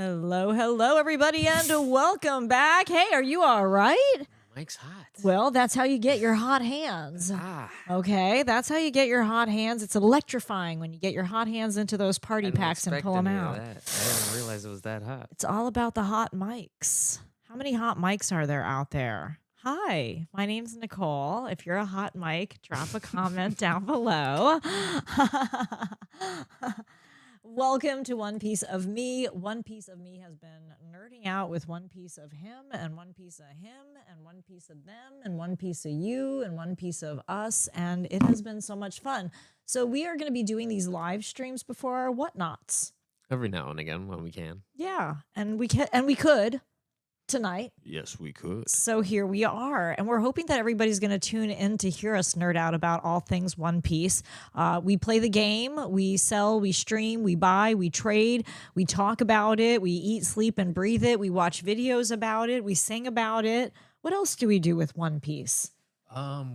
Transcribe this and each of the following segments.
Hello, hello, everybody, and welcome back. Hey, are you all right? Mike's hot. Well, that's how you get your hot hands. Okay, that's how you get your hot hands. It's electrifying when you get your hot hands into those party packs and pull them out. I didn't realize it was that hot. It's all about the hot mics. How many hot mics are there out there? Hi, my name's Nicole. If you're a hot mic, drop a comment down below. Welcome to One Piece of Me. One Piece of Me has been nerding out with one piece of him and one piece of him and one piece of them and one piece of you and one piece of us, and it has been so much fun. So we are going to be doing these live streams before our whatnots. Every now and again when we can. Yeah, and we could tonight. Yes, we could. So here we are, and we're hoping that everybody's going to tune in to hear us nerd out about all things One Piece. We play the game, we sell, we stream, we buy, we trade, we talk about it, we eat, sleep, and breathe it, we watch videos about it, we sing about it. What else do we do with One Piece?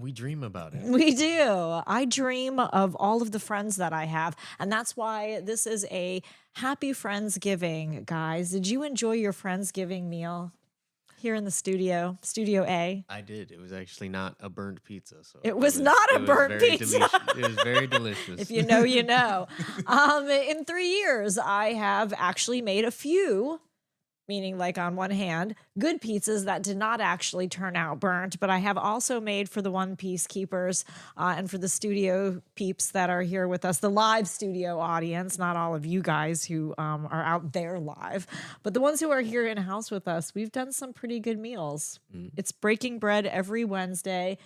We dream about it. We do. I dream of all of the friends that I have, and that's why this is a happy Friendsgiving, guys. Did you enjoy your Friendsgiving meal? Here in the studio, Studio A. I did. It was actually not a burnt pizza. So it was not a burnt pizza. It was very delicious. If you know, you know. In 3 years, I have actually made a few, meaning like on one hand, good pizzas that did not actually turn out burnt, but I have also made for the One Piece keepers and for the studio peeps that are here with us, the live studio audience, not all of you guys who are out there live, but the ones who are here in house with us, we've done some pretty good meals. It's breaking bread every Wednesday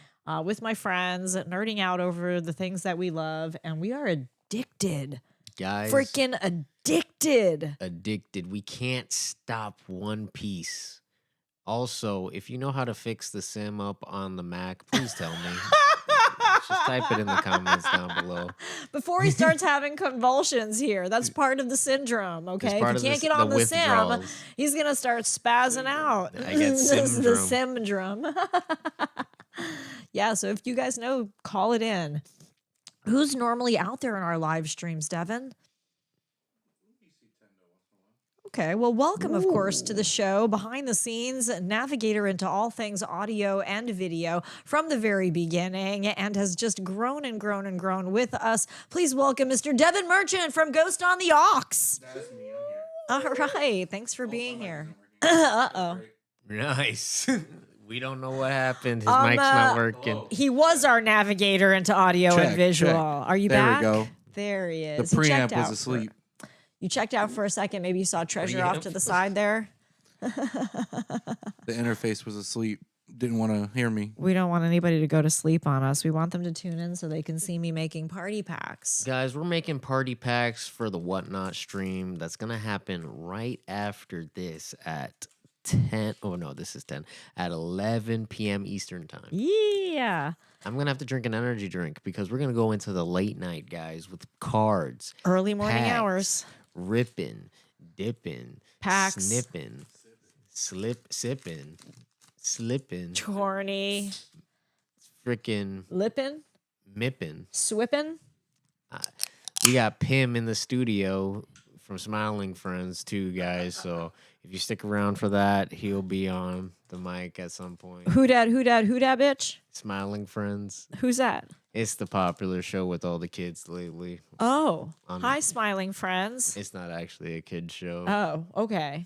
with my friends, nerding out over the things that we love, and we are addicted. Guys, freaking addicted. We can't stop One Piece. Also, if you know how to fix the sim up on the Mac, please tell me. Just type it in the comments down below. Before he starts having convulsions here, that's part of the syndrome, okay? If he can't get on the sim, he's going to start spazzing out. I get the syndrome. Yeah, so if you guys know, call it in. Who's normally out there in our live streams, Devin? Okay, well, welcome, of course, to the show, behind the scenes, navigator into all things audio and video from the very beginning, and has just grown and grown and grown with us. Please welcome Mr. Devin Merchant from Ghost on the Aux. That's me, I'm here. All right, thanks for being here. Uh-oh. Nice. We don't know what happened. His mic's not working. He was our navigator into audio and visual. Are you back? There we go. There he is. The preamp was asleep. You checked out for a second. Maybe you saw Treasure off to the side there. The interface was asleep. Didn't want to hear me. We don't want anybody to go to sleep on us. We want them to tune in so they can see me making party packs. Guys, we're making party packs for the Whatnot stream. That's going to happen right after this at 10. Oh, no, this is 10. At 11 p.m. Eastern time. Yeah. I'm going to have to drink an energy drink because we're going to go into the late night, guys, with cards. Early morning packs, hours. Ripping, dipping, packs, snipping, sipping, slipping, chorny, freaking lipping, mipping, swipping. We got Pim in the studio from Smiling Friends too, guys. So if you stick around for that, he'll be on the mic at some point. Who dat, bitch? Smiling Friends. Who's that? It's the popular show with all the kids lately. Oh, hi, Smiling Friends. It's not actually a kid show. Oh, okay.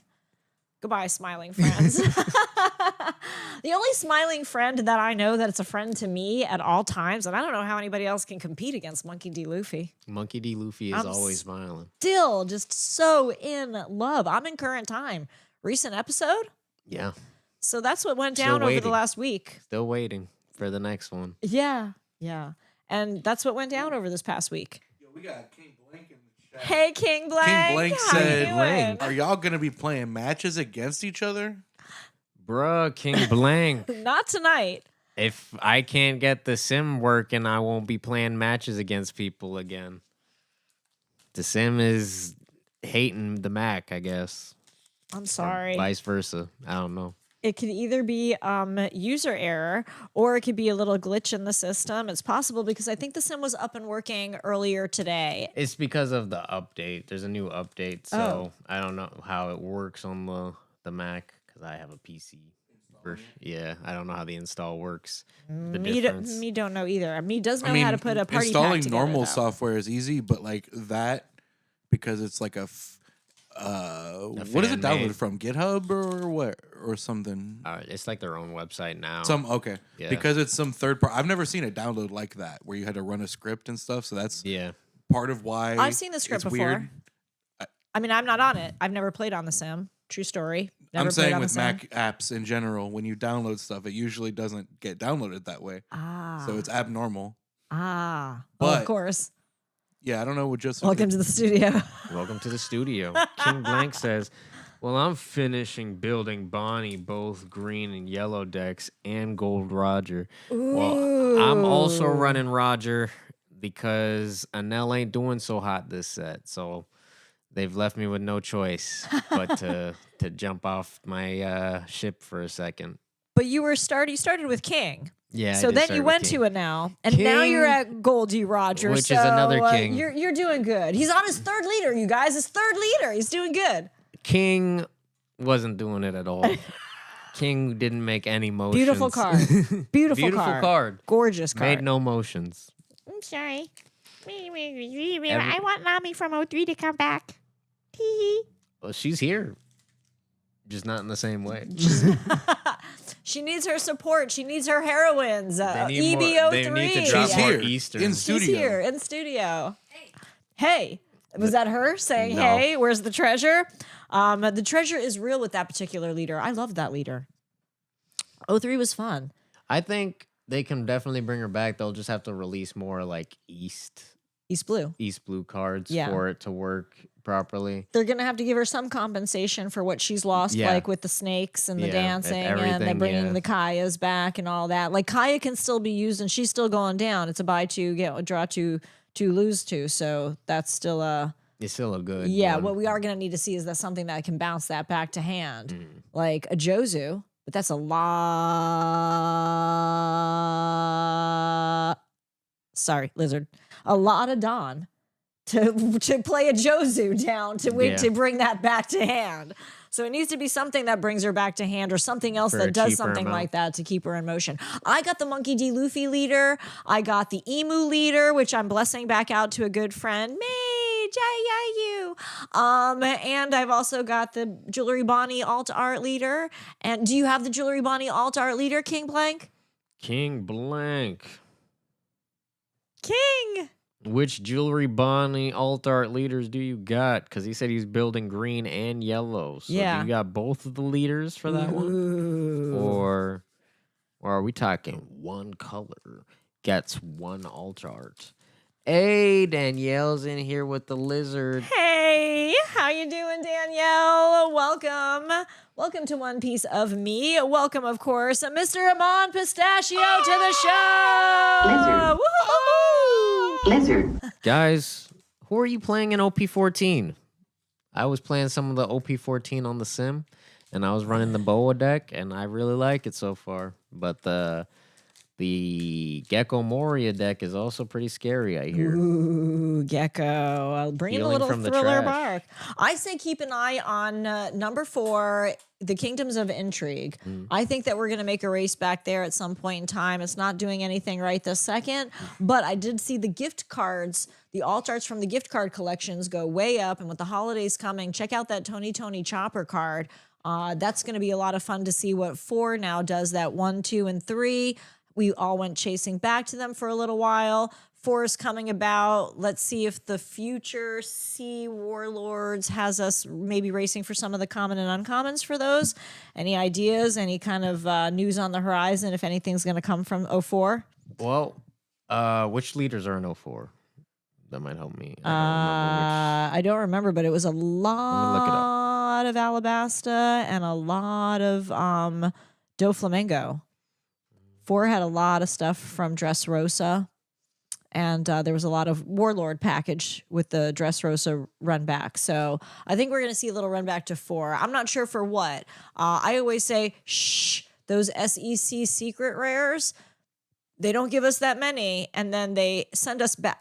Goodbye, Smiling Friends. The only smiling friend that I know that it's a friend to me at all times, and I don't know how anybody else can compete against Monkey D. Luffy. Monkey D. Luffy is always smiling. Still just so in love. I'm in current time. Recent episode? Yeah. So that's what went down over the last week. Still waiting for the next one. Yeah. And that's what went down over this past week. Yo, we got King Blank in the chat. Hey, King Blank. King Blank said, how are y'all going to be playing matches against each other? Bruh, King Blank. Not tonight. If I can't get the sim working, I won't be playing matches against people again. The sim is hating the Mac, I guess. I'm sorry. Or vice versa. I don't know. It could either be user error or it could be a little glitch in the system. It's possible because I think the sim was up and working earlier today. It's because of the update. There's a new update, so I don't know how it works on the Mac because I have a PC version. Yeah, I don't know how the install works. The difference. Me don't know either. Me does know how to put a party installing pack together, normal though. software is easy, but like that because it's like what is it fan-made. downloaded from? GitHub or what or something? It's like their own website now. Okay. Yeah. Because it's some third party. I've never seen a download like that where you had to run a script and stuff. So that's part of why I've seen the script it's before. weird. I mean, I'm not on it. I've never played on the sim. True story. Never I'm saying played on with the sim. Mac apps in general, when you download stuff, it usually doesn't get downloaded that way. So it's abnormal. Well, But- of course. Yeah, I don't know what just. Welcome to the studio. Welcome to the studio. King Blank says, well, I'm finishing building Bonnie both green and yellow decks and gold Roger. Well, I'm also running Roger because Anel ain't doing so hot this set. So they've left me with no choice but to jump off my ship for a second. But you started with King. Yeah. So I did then start you with went King. to Anel, and now you're at Goldie Roger, Which is so, another King. You're doing good. He's on his third leader, you guys. His third leader. He's doing good. King wasn't doing it at all. King didn't make any motions. Beautiful card. Beautiful card. Gorgeous card. Made no motions. I'm sorry. I want Nami from 03 to come back. Well, she's here. Just not in the same way. She needs her support. She needs her heroines. They need more- EB03. they need to drop She's more here Eastern. in She's studio. here in studio. Hey. Was that her saying, No. hey, where's the treasure? The treasure is real with that particular leader. I love that leader. 03 was fun. I think they can definitely bring her back. They'll just have to release more like East Blue. Blue cards Yeah. for it to work properly. They're going to have to give her some compensation for what she's lost, Yeah. like with the snakes and the Yeah, dancing and then everything, bringing yeah. the Kayas back and all that. Like Kaya can still be used and she's still going down. It's a buy two, draw two, lose two. So that's still a... It's still a good Yeah, one. what we are going to need to see is that something that can bounce that back to hand. Mm. Like a Jozu, but that's a lot... Sorry, Lizard. A lot of Dawn to play a Jozu down to wait Yeah. to bring that back to hand. So it needs to be something that brings her back to hand or something else For that a does cheaper something amount. like that to keep her in motion. I got the Monkey D. Luffy leader. I got the Emu leader, which I'm blessing back out to a good friend. Me, J-I-U. And I've also got the Jewelry Bonnie alt art leader. And do you have the Jewelry Bonnie alt art leader, King Blank? King Blank. King! Which Jewelry Bonnie alt art leaders do you got? Because he said he's building green and yellow. So Yeah. do you got both of the leaders for that one? Ooh. Or are we talking one color gets one alt art? Hey, Danielle's in here with the lizard. Hey, how you doing, Danielle? Welcome to One Piece of Me. Welcome, of course, Mr. Almond Pistachio to the show. Lizard. Woo-hoo! Lizard. Guys, who are you playing in OP14? I was playing some of the OP14 on the sim, and I was running the Boa deck, and I really like it so far. But the Gecko Moria deck is also pretty scary, I hear. Ooh, Gecko. I'll bring in a Healing little from the thriller trash. bark. I say keep an eye on number 4, the Kingdoms of Intrigue. I think that we're going to make a race back there at some point in time. It's not doing anything right this second, but I did see the gift cards, the alt arts from the gift card collections go way up. And with the holidays coming, check out that Tony Chopper card. That's going to be a lot of fun to see what 4 now does that 1, 2, and 3. We all went chasing back to them for a little while. 4 is coming about. Let's see if the future Sea Warlords has us maybe racing for some of the common and uncommons for those. Any ideas? Any kind of news on the horizon if anything's going to come from 04? Well, which leaders are in 04? That might help me. I don't remember, but it was a look it up. lot of Alabasta and a lot of Doflamingo. 4 had a lot of stuff from Dressrosa And there was a lot of Warlord package with the Dressrosa run back. So I think we're going to see a little run back to 4. I'm not sure for what. I always say, shh, those SEC secret rares, they don't give us that many. And then they send us back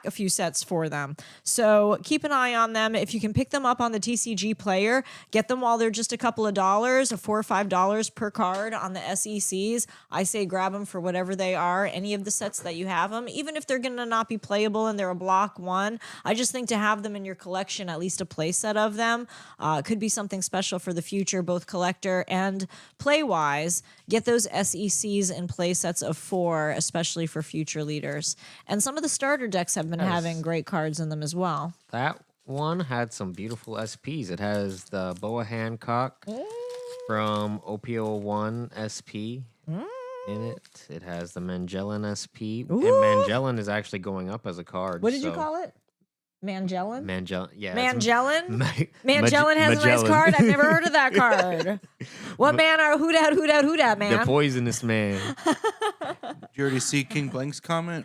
a few sets for them. So keep an eye on them. If you can pick them up on the TCG player, get them while they're just a couple of dollars, $4 or $5 per card on the SECs. I say grab them for whatever they are, any of the sets that you have them, even if they're going to not be playable and they're a block 1. I just think to have them in your collection, at least a play set of them, could be something special for the future, both collector and play-wise. Get those SECs in play sets of 4, especially for future leaders. And some of the starter decks have been having great cards in them as well. That one had some beautiful SPs. It has the Boa Hancock from OPO1 SP in it. It has the Magellan SP. Ooh. And Magellan is actually going up as a card. What did you call it? Magellan? Magellan, yeah. Magellan? Magellan has a nice card. I've never heard of that card. What man are who dat, man? The poisonous man. Did you already see King Blank's comment?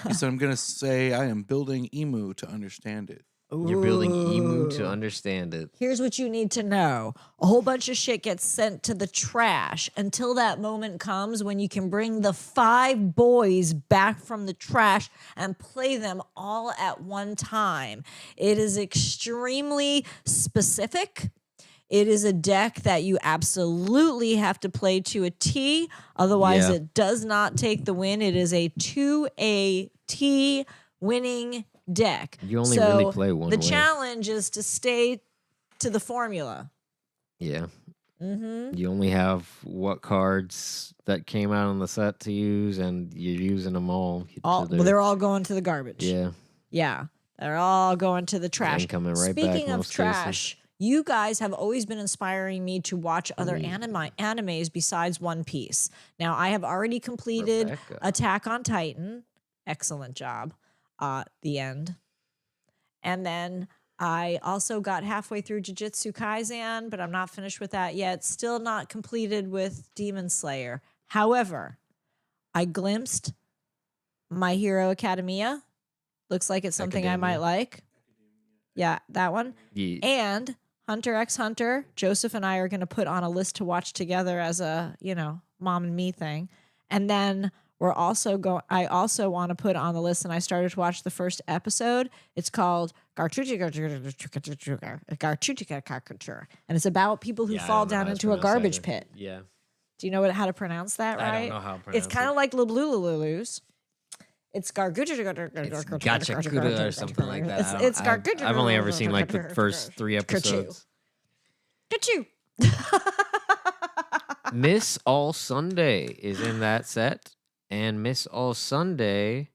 He said, I'm going to say I am building Emu to understand it. You're building Emu to understand it. Here's what you need to know. A whole bunch of shit gets sent to the trash until that moment comes when you can bring the 5 boys back from the trash and play them all at one time. It is extremely specific. It is a deck that you absolutely have to play to a T. Otherwise, it does not take the win. It is a 2AT winning deck. You only really play one The way. challenge is to stay to the formula. Yeah. Mm-hmm. You only have what cards that came out on the set to use, and you're using them all. Well, they're all going to the garbage. Yeah. Yeah. They're all going to the trash. And coming right back Speaking of most trash, you guys have always been inspiring me to watch other animes besides One Piece. Now, I have already completed Attack on Titan. Excellent job. The end. And then I also got halfway through Jujutsu Kaisen, but I'm not finished with that yet. Still not completed with Demon Slayer. However, I glimpsed My Hero Academia. Looks like it's something I might like. Yeah, that one. Yeah. And Hunter x Hunter. Joseph and I are going to put on a list to watch together as a, mom and me thing. And then I also want to put on the list, and I started to watch the first episode. It's called Garchutika, and it's about people who fall down into a garbage pit. Yeah. Do you know how to pronounce that, right? I don't know how to pronounce It's kind of like Lablululus. It's Gotcha or something like that. It's I've only ever seen like the first 3 episodes. Achoo. Miss All Sunday is in that set. And Miss All Sunday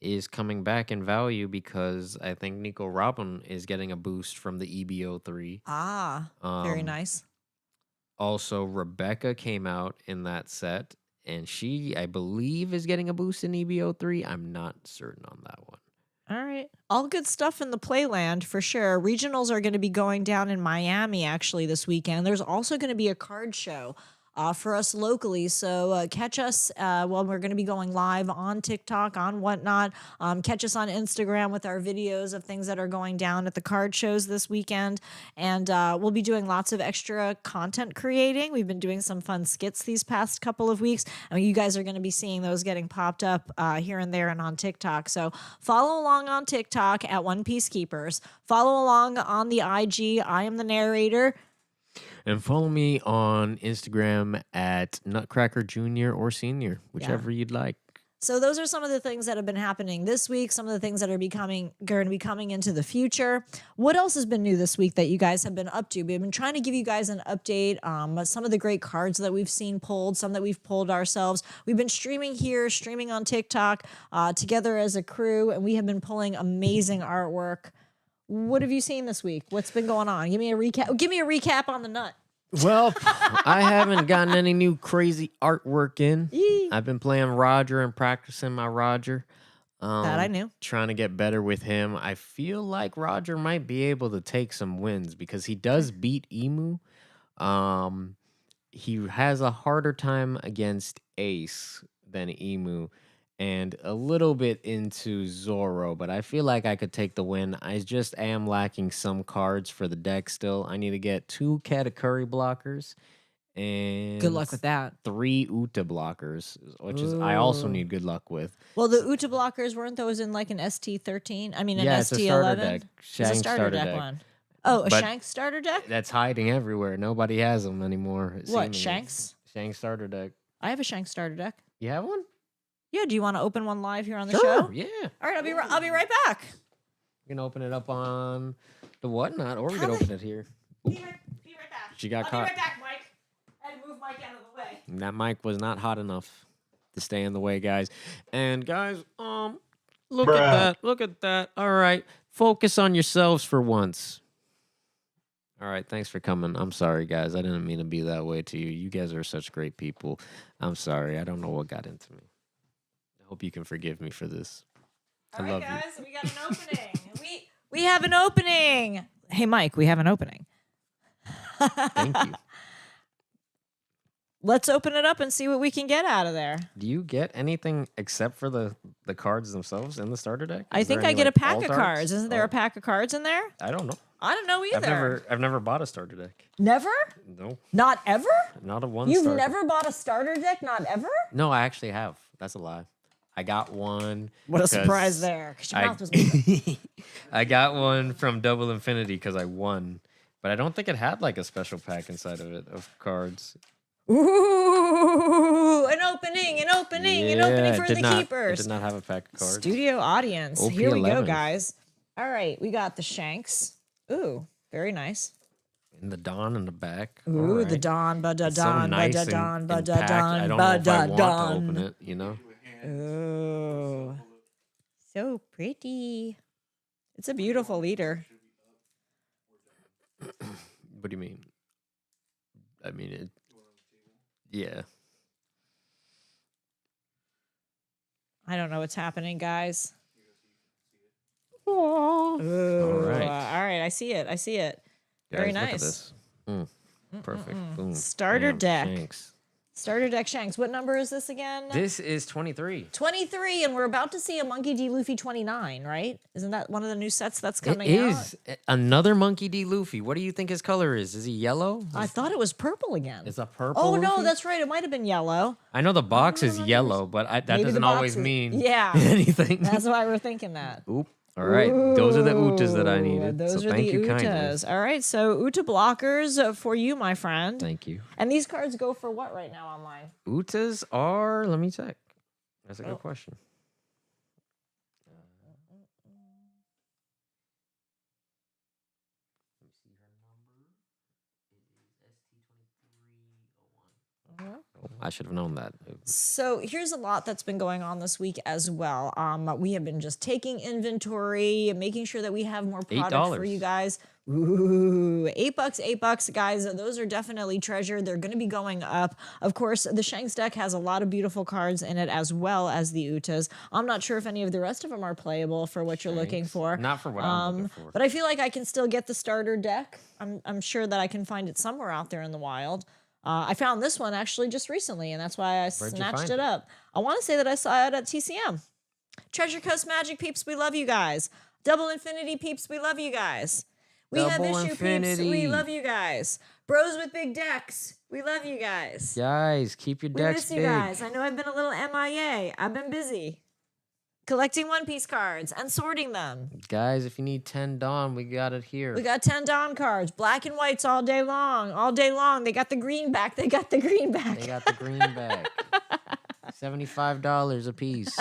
is coming back in value because I think Nico Robin is getting a boost from the EBO3. Very nice. Also, Rebecca came out in that set, and she, I believe, is getting a boost in EBO3. I'm not certain on that one. All right. All good stuff in the playland for sure. Regionals are going to be going down in Miami actually this weekend. There's also going to be a card show for us locally. So catch us we're going to be going live on TikTok, on whatnot. Catch us on Instagram with our videos of things that are going down at the card shows this weekend. And we'll be doing lots of extra content creating. We've been doing some fun skits these past couple of weeks. And you guys are going to be seeing those getting popped up here and there and on TikTok. So follow along on TikTok at One Piece Keepers. Follow along on the IG. I am the narrator. And follow me on Instagram at Nutcracker Jr. or Senior, whichever you'd like. So those are some of the things that have been happening this week, some of the things that are going to be coming into the future. What else has been new this week that you guys have been up to? We've been trying to give you guys an update. Some of the great cards that we've seen pulled, some that we've pulled ourselves. We've been streaming here, streaming on TikTok together as a crew, and we have been pulling amazing artwork. What have you seen this week? What's been going on? Give me a recap. Give me a recap on the nut. Well, I haven't gotten any new crazy artwork in. I've been playing Roger and practicing my Roger. That I knew. Trying to get better with him. I feel like Roger might be able to take some wins because he does beat Emu. He has a harder time against Ace than Emu. and a little bit into Zorro, but I feel like I could take the win. I just am lacking some cards for the deck still. I need to get 2 Katakuri blockers and Good luck with that. 3 Uta blockers, which is I also Ooh. need good luck with. Well, the Uta blockers, weren't those in like an ST13? I mean, an Yeah, it's a starter ST11? deck. It's a Shank starter deck one. Oh, a But- Shanks starter deck? That's hiding everywhere. Nobody has them anymore. What, seemingly. Shanks? Shank starter deck. I have a Shanks starter deck. You have one? Yeah, do you want to open one live here on the Sure. show? Yeah. All right, I'll be right back. You can open it up on the whatnot, or we How can the- open it here. Be right back. She got I'll caught. be right back, Mike. I had to move Mike out of the way. And that mic was not hot enough to stay in the way, guys. And guys, look at that. Look at that. All right. Focus on yourselves for once. All right. Thanks for coming. I'm sorry, guys. I didn't mean to be that way to you. You guys are such great people. I'm sorry. I don't know what got into me. I hope you can forgive me for this. All I right, love guys, we got an opening. we have an opening. Hey, Mike, we have an opening. you. Thank you. Let's open it up and see what we can get out of there. Do you get anything except for the cards themselves in the starter deck? I Is there think I any, get a like, pack alt of arts? cards. Isn't there Oh, a pack of cards in there? I don't know. I don't know either. I've never bought a starter deck. Never? No, Not ever? not a one. You've starter. never bought a starter deck? Not ever? No, I actually have. That's a lie. I got one. What a 'cause surprise there. 'Cause your I- mouth was moving. I got one from Double Infinity because I won, but I don't think it had like a special pack inside of it of cards. Ooh, an opening for it the did not, keepers. It did not have a pack of cards. Studio audience. OP Here we go, 11. guys. All right, we got the Shanks. Ooh, very nice. And the Dawn in the back. Ooh, All the right. Don, ba da It's so don, ba nice da and- don, ba and da packed. I don, don't ba know if I da want to open don. it. You know. Ooh, so pretty. It's a beautiful leader. What do you mean? I mean it. Yeah. I don't know what's happening, guys. All Ooh, right. all right, I see it. Very Guys, look at nice. this. Perfect. Boom. Starter Bam. deck. Thanks. Starter deck Shanks. What number is this again? This is 23. 23, and we're about to see a Monkey D. Luffy 29, right? Isn't that one of the new sets that's coming It out? is another Monkey D. Luffy. What do you think his color is? Is he yellow? I thought it was purple again. It's a purple. Oh, no, Luffy? that's right. It might have been yellow. I know the box is no, yellow, but that Maybe the doesn't box always is- mean Yeah. anything. That's why we're thinking that. Oop. All right. Those are the Utas that I Ooh, needed. Those so are thank the you Utas. kindly. All right, so Uta blockers for you, my friend. Thank you. And these cards go for what right now online? Utas are, let me check. That's a Oh. good question. I should have known that. So here's a lot that's been going on this week as well. We have been just taking inventory, making sure that we have more product for $8. you guys. Ooh, $8, $8, guys. Those are definitely treasured. They're going to be going up. Of course, the Shanks deck has a lot of beautiful cards in it, as well as the Utas. I'm not sure if any of the rest of them are playable for what you're looking Shanks? for. Not for what I'm looking for. But I feel like I can still get the starter deck. I'm sure that I can find it somewhere out there in the wild. I found this one actually just recently, and that's why I Where'd you snatched find it it? up. I want to say that I saw it at TCM. Treasure Coast Magic peeps, we love you guys. Double Infinity peeps, we love you guys. We have Double issue peeps, Infinity. we love you guys. Bros with big decks, we love you guys. Guys, keep your We decks miss you big. guys. I know I've been a little MIA. I've been busy collecting One Piece cards and sorting them. Guys, if you need 10 Dawn, we got it here. We got 10 Dawn cards, black and whites all day long. All day long. They got the green back. They got the green back. They got the greenback. $75 a piece.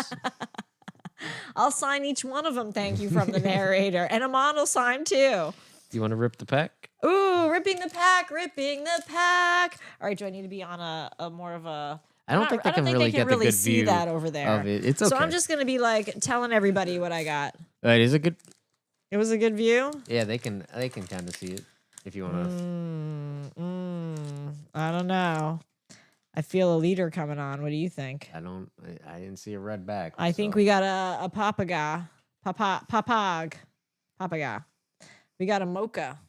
I'll sign each one of them, thank you, from the narrator. And Amon will sign too. You want to rip the pack? Ooh, ripping the pack, ripping the pack. All right, do I need to be on a more of a... I don't think they can really get the good see view that over there. of it. It's okay. So I'm just going to be like telling everybody what I got. It is a good. It was a good view? Yeah, they can kind of see it if you want to. I don't know. I feel a leader coming on. What do you think? I didn't see a red back. I think we got a papaga. Papaga. We got a mocha.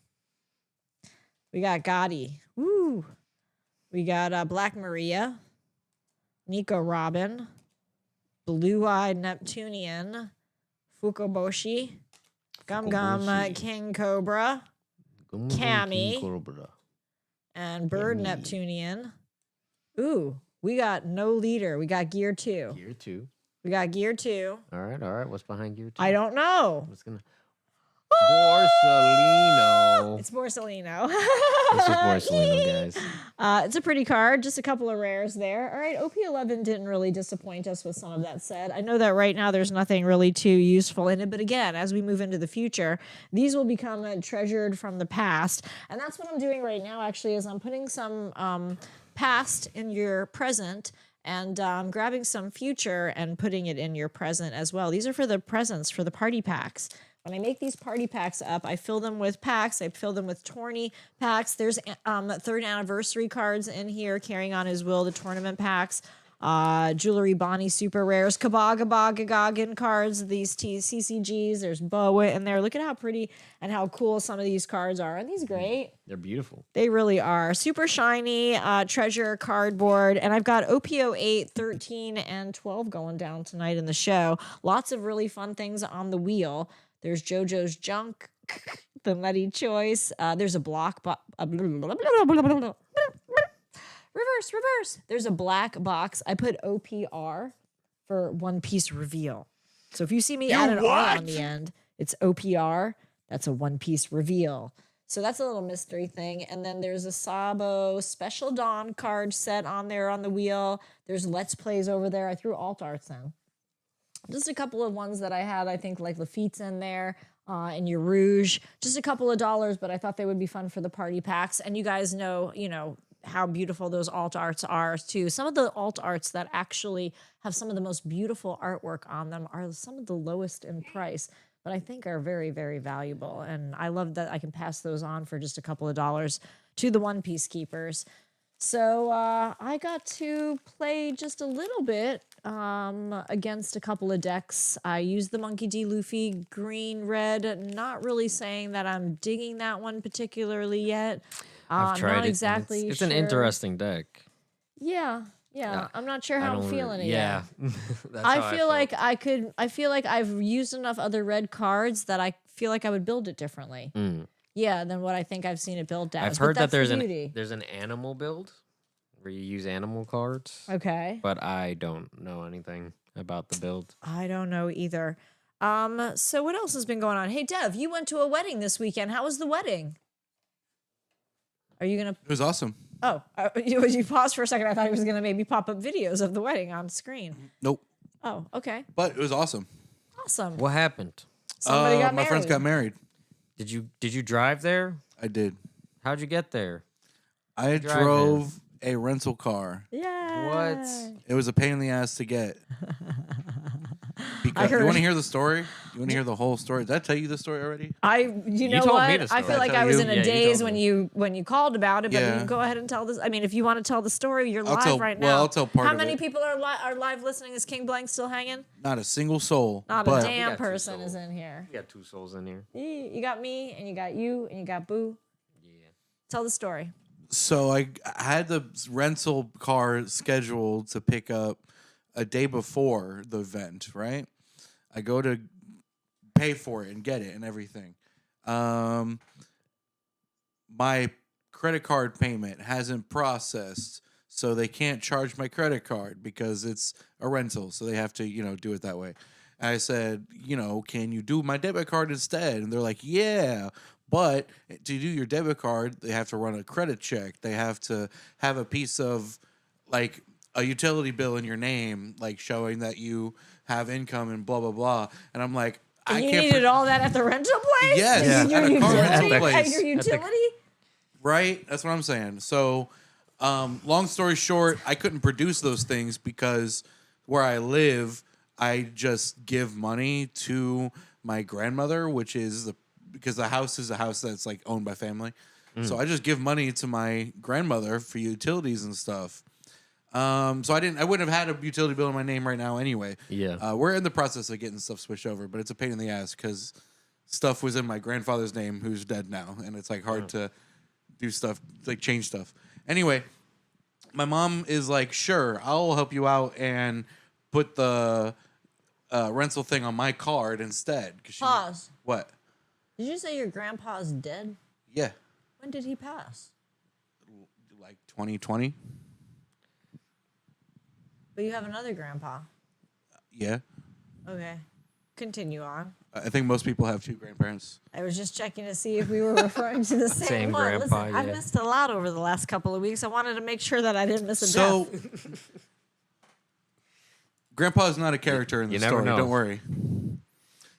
We got Gotti. Woo. We got Black Maria. Nico Robin. Blue-eyed Neptunian, Fukoboshi, Gum Gum Fukoboshi. King Cobra, Cammy. Cobra. and Bird Cammy. Neptunian. Ooh, we got no leader. We got Gear 2. Gear 2. We got Gear 2. All right. What's behind Gear 2? I don't know. What's gonna... Borsalino. It's Borsalino. This is Borsalino, guys. It's a pretty card. Just a couple of rares there. All right, OP11 didn't really disappoint us with some of that said. I know that right now there's nothing really too useful in it, but again, as we move into the future, these will become treasured from the past. And that's what I'm doing right now, actually, is I'm putting some past in your present and grabbing some future and putting it in your present as well. These are for the presents, for the party packs. When I make these party packs up, I fill them with packs. I fill them with tourney packs. There's third anniversary cards in here, Carrying on His Will, the tournament packs. Jewelry Bonnie Super Rares, Gagagan cards, these CCGs. There's Boa in there. Look at how pretty and how cool some of these cards are. Aren't these great? They're beautiful. They really are. Super shiny treasure cardboard. And I've got OPO 8, 13, and 12 going down tonight in the show. Lots of really fun things on the wheel. There's JoJo's Junk, the Nutty Choice. There's a block. Reverse. There's a black box. I put OPR for One Piece reveal. So if you see me add an R on the end, it's OPR. That's a One Piece reveal. So that's a little mystery thing. And then there's a Sabo Special Dawn card set on there on the wheel. There's Let's Plays over there. I threw alt arts in. Just a couple of ones that I had, I think, like Lafitte's in there, and your Rouge. Just a couple of dollars, but I thought they would be fun for the party packs. And you guys know, how beautiful those alt arts are, too. Some of the alt arts that actually have some of the most beautiful artwork on them are some of the lowest in price, but I think are very, very valuable. And I love that I can pass those on for just a couple of dollars to the One Piece keepers. So I got to play just a little bit against a couple of decks. I used the Monkey D. Luffy green, red, not really saying that I'm digging that one particularly yet. I've tried not it. exactly It's sure. an interesting deck. Yeah. I'm not sure how I'm feeling it Yeah. yet. That's how I feel like felt. I feel like I've used enough other red cards that I feel like I would build it differently. Yeah, than what I think I've seen it built as. I've heard that there's beauty. there's an animal build where you use animal cards. Okay. But I don't know anything about the build. I don't know either. So what else has been going on? Hey, Dev, you went to a wedding this weekend. How was the wedding? Are you gonna? It was awesome. Oh, you paused for a second. I thought he was gonna maybe pop up videos of the wedding on screen. Nope. Oh, okay. But it was awesome. Awesome. What happened? Somebody got my friends married. got married. Did you drive there? I did. How'd you get there? I drive in? drove a rental car. Yeah. What? It was a pain in the ass to get. Because, you heard- want to hear the story? You want to hear the whole story? Did I tell you the story already? You know told what? me the I story. feel like Did I I tell was you? in a Yeah, you daze told when you called about it, but you Yeah. can go ahead and tell this. I mean, if you want to tell the story, you're I'll live tell- right well, now. I'll tell part How of many it. people are live listening? Is King Blank still hanging? Not a single soul. Not but a damn got two person souls. is in here. We got 2 souls in here. You got me, and you got you, and you got Boo. Yeah. Tell the story. So I had the rental car scheduled to pick up a day before the event, right? I go to pay for it and get it and everything. My credit card payment hasn't processed, so they can't charge my credit card because it's a rental, so they have to, do it that way. And I said, can you do my debit card instead? And they're like, yeah. But to do your debit card, they have to run a credit check. They have to have a piece of, like, a utility bill in your name, like, showing that you have income and blah, blah, blah. And I'm like, I You can't... needed all that at the rental place? Yes, Your at a car rental utility? place. At your utility? Right? That's what I'm saying. So, long story short, I couldn't produce those things because where I live, I just give money to my grandmother, which is because the house is a house that's like owned by family. So I just give money to my grandmother for utilities and stuff. So I wouldn't have had a utility bill in my name right now anyway. Yeah. We're in the process of getting stuff switched over, but it's a pain in the ass because stuff was in my grandfather's name, who's dead now, and it's like hard to do stuff, like change stuff. Anyway, my mom is like, sure, I'll help you out and put the rental thing on my card instead. Pause. What? Did you say your grandpa's dead? Yeah. When did he pass? Like 2020? But you have another grandpa. Yeah. Okay. Continue on. I think most people have two grandparents. I was just checking to see if we were referring to the same, Same one. grandpa, Listen, I've yeah. missed a lot over the last couple of weeks. I wanted to make sure that I didn't miss a death. Grandpa is not a character in the You never story. know. Don't worry.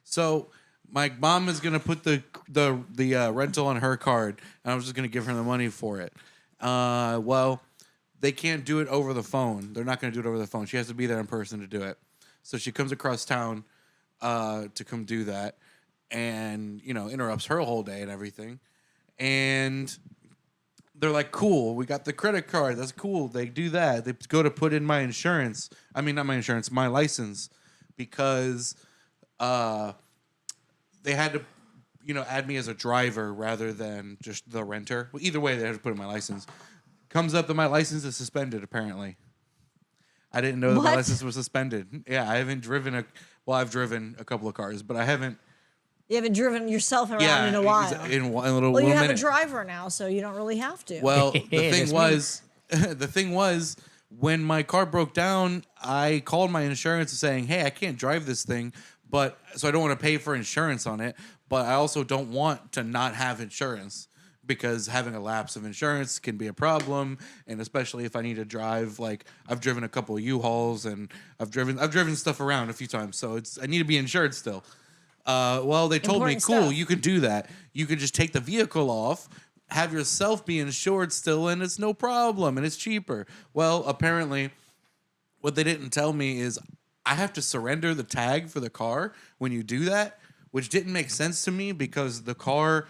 So my mom is gonna put the rental on her card, and I was just gonna give her the money for it. Well, they can't do it over the phone. They're not gonna do it over the phone. She has to be there in person to do it. So she comes across town to come do that, and interrupts her whole day and everything. And they're like, cool, we got the credit card. That's cool. They do that. They go to put in my insurance. I mean, not my insurance, my license, because they had to, add me as a driver rather than just the renter. Well, either way, they had to put in my license. Comes up that my license is suspended, apparently. I didn't know that my What? license was suspended. Yeah, I haven't driven I've driven a couple of cars, but I haven't. You haven't driven yourself around in a while. In a little Well, you have minute. a driver now, so you don't really have to. Well, the thing That's me. was, the thing was, when my car broke down, I called my insurance saying, "Hey, I can't drive this thing, so I don't want to pay for insurance on it, but I also don't want to not have insurance because having a lapse of insurance can be a problem, and especially if I need to drive. Like I've driven a couple of U-Hauls and I've driven stuff around a few times, so I need to be insured still." Well, they told me, Important cool, stuff. you can do that. You can just take the vehicle off, have yourself be insured still, and it's no problem, and it's cheaper. Well, apparently, what they didn't tell me is I have to surrender the tag for the car when you do that, which didn't make sense to me because the car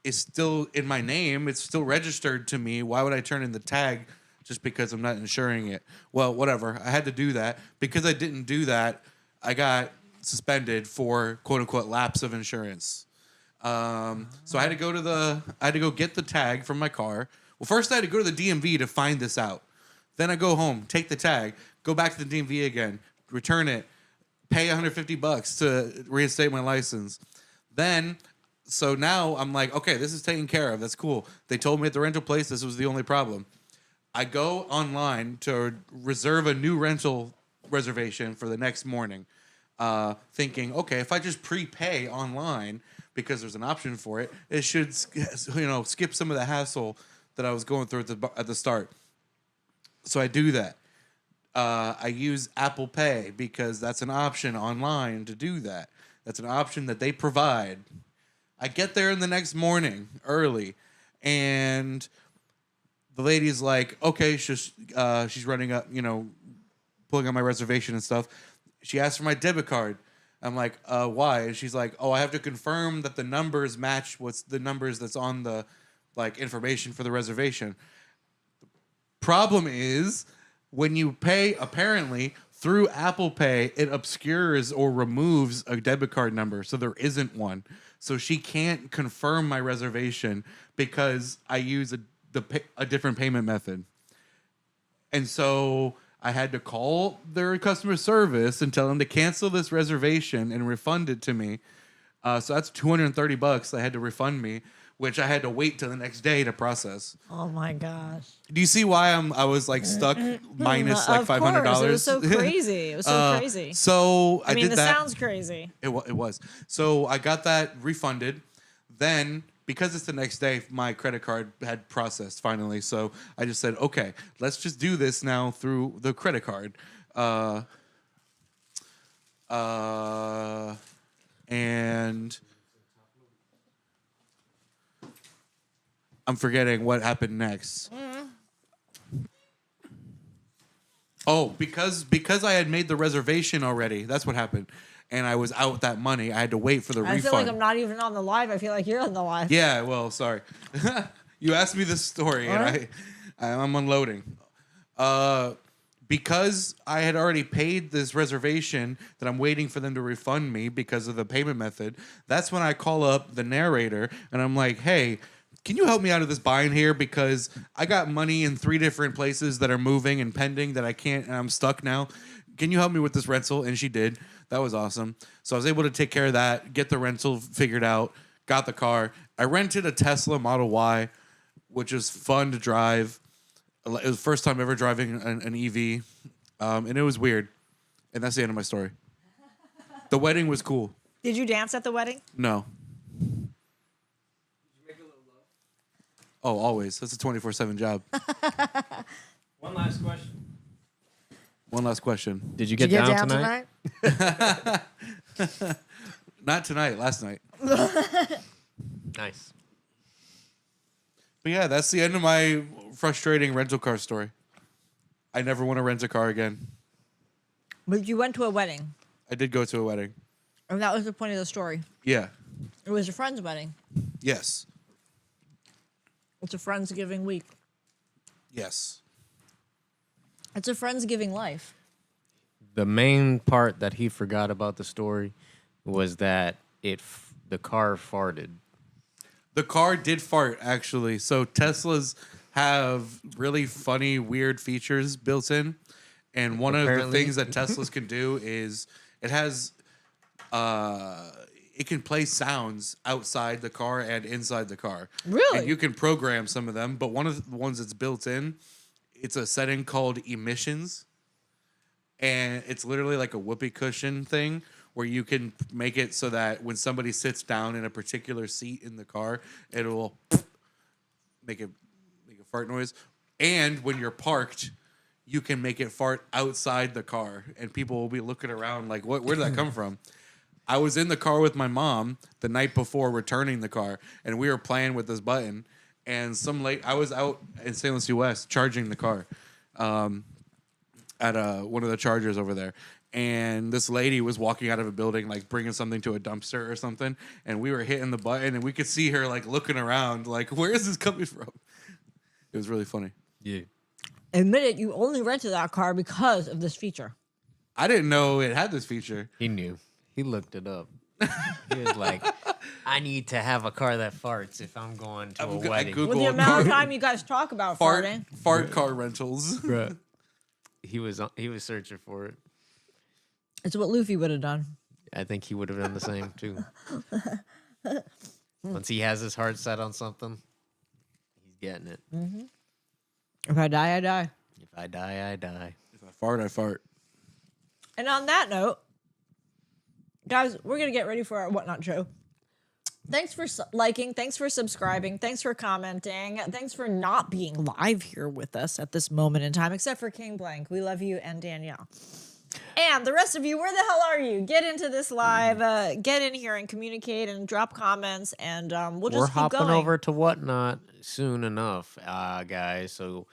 is still in my name. It's still registered to me. Why would I turn in the tag just because I'm not insuring it? Well, whatever. I had to do that. Because I didn't do that, I got suspended for quote unquote lapse of insurance. So I had to go get the tag from my car. Well, first I had to go to the DMV to find this out. Then I go home, take the tag, go back to the DMV again, return it, pay $150 to reinstate my license. So now I'm like, okay, this is taken care of. That's cool. They told me at the rental place this was the only problem. I go online to reserve a new rental reservation for the next morning. Thinking, okay, if I just prepay online because there's an option for it, it should, skip some of the hassle that I was going through at the start. So I do that. I use Apple Pay because that's an option online to do that. That's an option that they provide. I get there in the next morning early, and the lady's like, okay, she's running up, pulling on my reservation and stuff. She asked for my debit card. I'm like, why? And she's like, oh, I have to confirm that the numbers match what's the numbers that's on the information for the reservation. Problem is, when you pay, apparently, through Apple Pay, it obscures or removes a debit card number, so there isn't one. So she can't confirm my reservation because I use a different payment method. And so I had to call their customer service and tell them to cancel this reservation and refund it to me. So that's $230 they had to refund me, which I had to wait till the next day to process. Oh my gosh. Do you see why I was stuck minus Of $500? course, it was so crazy. It was so crazy. So I I mean, did this that. sounds crazy. It was. So I got that refunded. Then, because it's the next day, my credit card had processed finally. So I just said, okay, let's just do this now through the credit card. And I'm forgetting what happened next. Oh, because I had made the reservation already. That's what happened. And I was out that money. I had to wait for the I refund. feel like I'm not even on the live. I feel like you're on the live. Yeah, well, sorry. You asked me this story, and I'm unloading. Because I had already paid this reservation that I'm waiting for them to refund me because of the payment method, that's when I call up the narrator, and I'm like, hey, can you help me out of this bind here? Because I got money in 3 different places that are moving and pending that I can't, and I'm stuck now. can you help me with this rental? And she did. That was awesome. So I was able to take care of that, get the rental figured out, got the car. I rented a Tesla Model Y, which is fun to drive. It was the first time ever driving an EV, and it was weird. And that's the end of my story. The wedding was cool. Did you dance at the wedding? No. Oh, always. That's a 24/7 job. One last question. One last question. Did you get down tonight? Not tonight, last night. Nice. But yeah, that's the end of my frustrating rental car story. I never want to rent a car again. But you went to a wedding. I did go to a wedding. And that was the point of the story. Yeah. It was a friend's wedding. Yes. It's a Friendsgiving week. Yes. It's a Friendsgiving life. The main part that he forgot about the story was that the car farted. The car did fart, actually. So Teslas have really funny, weird features built in. And one of the things that Teslas can do is it has... it can play sounds outside the car and inside the car. Really? And you can program some of them, but one of the ones that's built in, it's a setting called emissions. And it's literally like a whoopee cushion thing where you can make it so that when somebody sits down in a particular seat in the car, it will make a fart noise. And when you're parked, you can make it fart outside the car, and people will be looking around like, where did that come from? I was in the car with my mom the night before returning the car, and we were playing with this button. And I was out in St. Louis West charging the car at one of the chargers over there. And this lady was walking out of a building, like bringing something to a dumpster or something. And we were hitting the button, and we could see her like looking around, like, where is this coming from? It was really funny. Yeah. Admit it, you only rented that car because of this feature. I didn't know it had this feature. He knew. He looked it up. He was like, I need to have a car that farts if I'm going to a wedding. With the amount of time you guys talk about farting. Fart car rentals. Bruh. He was searching for it. It's what Luffy would have done. I think he would have done the same too. Once he has his heart set on something, he's getting it. Mm-hmm. If I die, I die. If I die, I die. If I fart, I fart. And on that note, guys, we're going to get ready for our Whatnot show. Thanks for liking. Thanks for subscribing. Thanks for commenting. Thanks for not being live here with us at this moment in time, except for King Blank. We love you, and Danielle. And the rest of you, where the hell are you? Get into this live. Get in here and communicate and drop comments, and we'll just keep going. We're hopping over to Whatnot soon enough, guys. So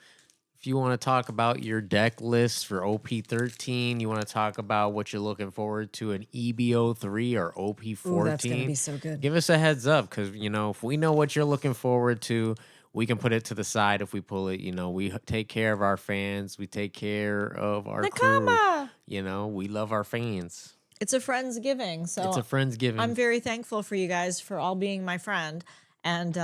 if you want to talk about your deck list for OP13, you want to talk about what you're looking forward to in EBO3 or OP14, Ooh, that's going to be so good. give us a heads up, because, if we know what you're looking forward to, we can put it to the side if we pull it. We take care of our fans. We take care of our Nakama! crew. We love our fans. It's a Friendsgiving, so It's a Friendsgiving. I'm very thankful for you guys for all being my friend. And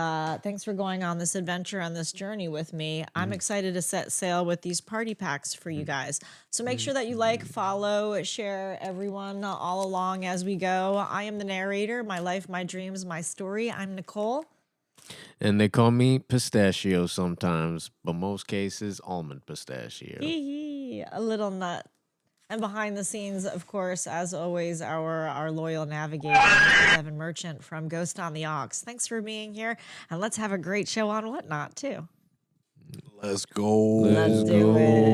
thanks for going on this adventure, on this journey with me. I'm excited to set sail with these party packs for you guys. So make sure that you like, follow, share everyone all along as we go. I am the narrator, my life, my dreams, my story. I'm Nicole. And they call me Pistachio sometimes, but most cases, Almond Pistachio. A little nut. And behind the scenes, of course, as always, our loyal navigator, Mr. Devin Merchant from Ghost on the Aux. Thanks for being here, and let's have a great show on Whatnot, too. Let's go. Let's do it.